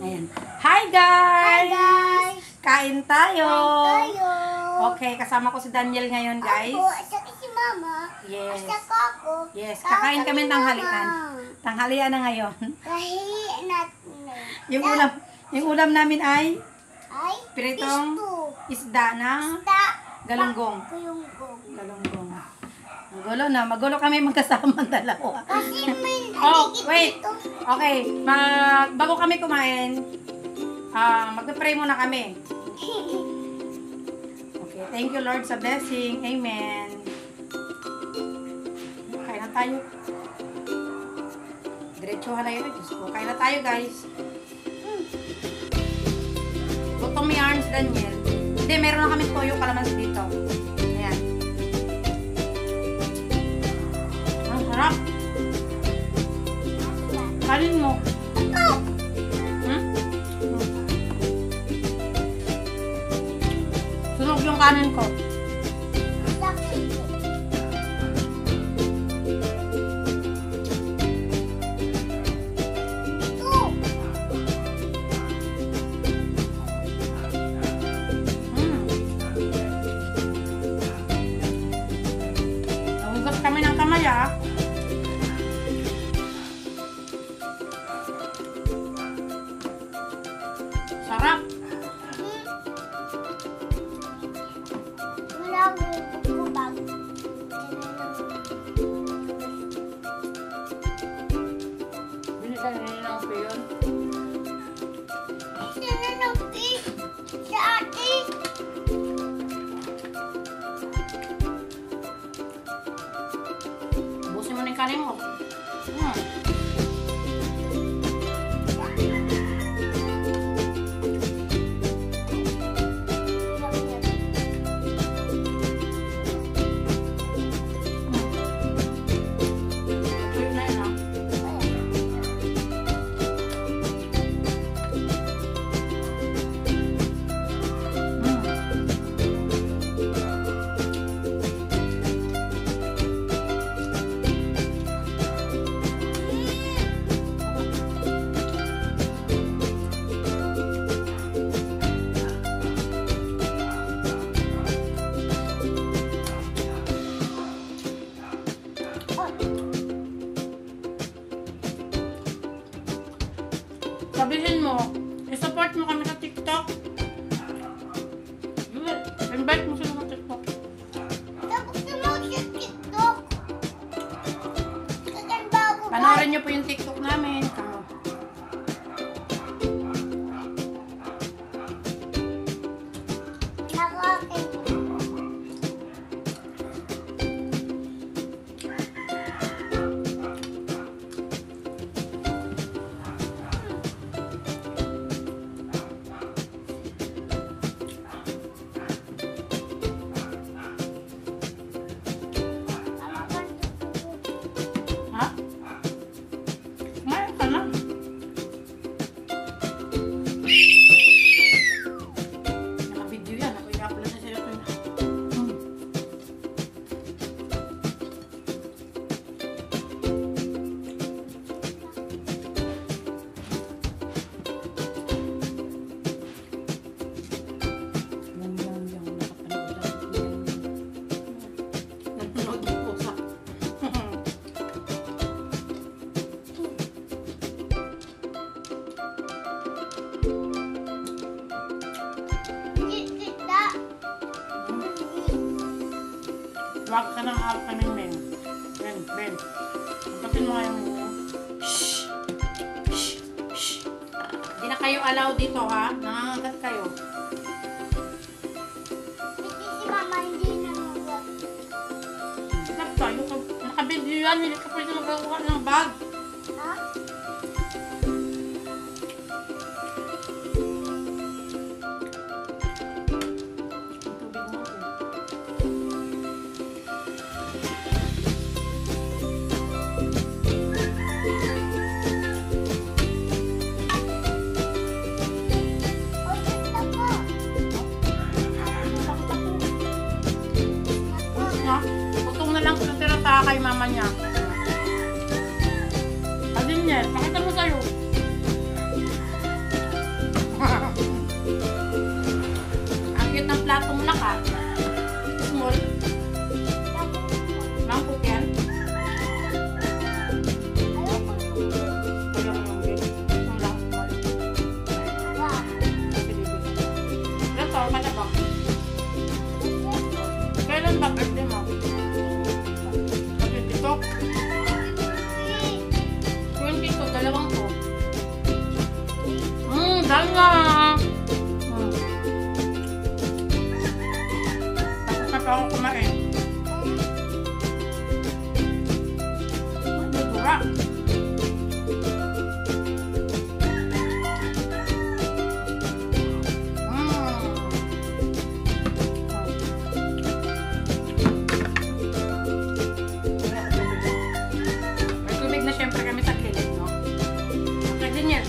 Ayan. Hi guys! Hi guys! Kain tayo! Kain tayo! Okay, kasama ko si Daniel ngayon guys. Ako, at saka si Mama. Yes. At saka ako. Yes, kakain kami ng tanghalian. Mama. Tanghalian na ngayon. Kahihin natin. Yung ulam namin ay Ay, piritong pisto. isda na galunggong. Galunggong. Galunggong. Magulo na. Magulo kami magkasama dalawa. Kasi may Oh, aligid wait. dito. Okay, bago kami kumain, magpe-pray muna kami. Okay, thank you Lord sa blessing. Amen. Kain na tayo. Diretsuhan na yun. Diyos ko. Kain na tayo guys. Gutom may arms, Daniel. Hindi, meron na kami toyo kalamansi dito. Ayan. Ang sarap. Kanin mo. Hmm? Sunog yung kanin ko. Nahugas kami ng kamay ah. Sarap. Binigyan na nila ng yun. Busin mo na yung kanin mo. Tuyo na yun ah. Sabihin mo, i-support mo kami sa TikTok. Invite mo sila sa TikTok. Panoorin niyo po yung TikTok namin. Kamo. Ha? Ngayon ka na. Naka-video yan. Ako i-upload na sa'yo. Nanonood ng pusa. Huwag ka ng araw ka ng men. Ben. Pagkasin mo ngayon mo. Shhh. Shhh. Shhh. Hindi na kayo allow dito ha. Nangangagat kayo. Stop tayo. Naka-video yan. Hindi ka pwede magawa ng bag. Ha? mama niya. Daniel, pakita mo sa'yo. Ang cute ng platong laka. Small. Mangkok yan. Ayaw ko yung big. Ang lang. Ito, mana ba? Kailan ba birthday mo? Kasi dito. 22, dalawang to. Dala! Tapos na pa ako kumain. May dura. May tubig na syempre kami sa kilid, no? Okay, Daniel.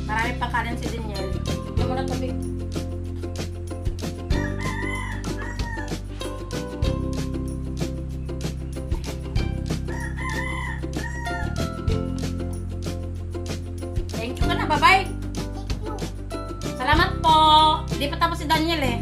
Marami pa kanin si Daniel. Ito mo na tubig. Thank you ka na. Bye-bye. Salamat po. Hindi pa tapos si Daniel eh.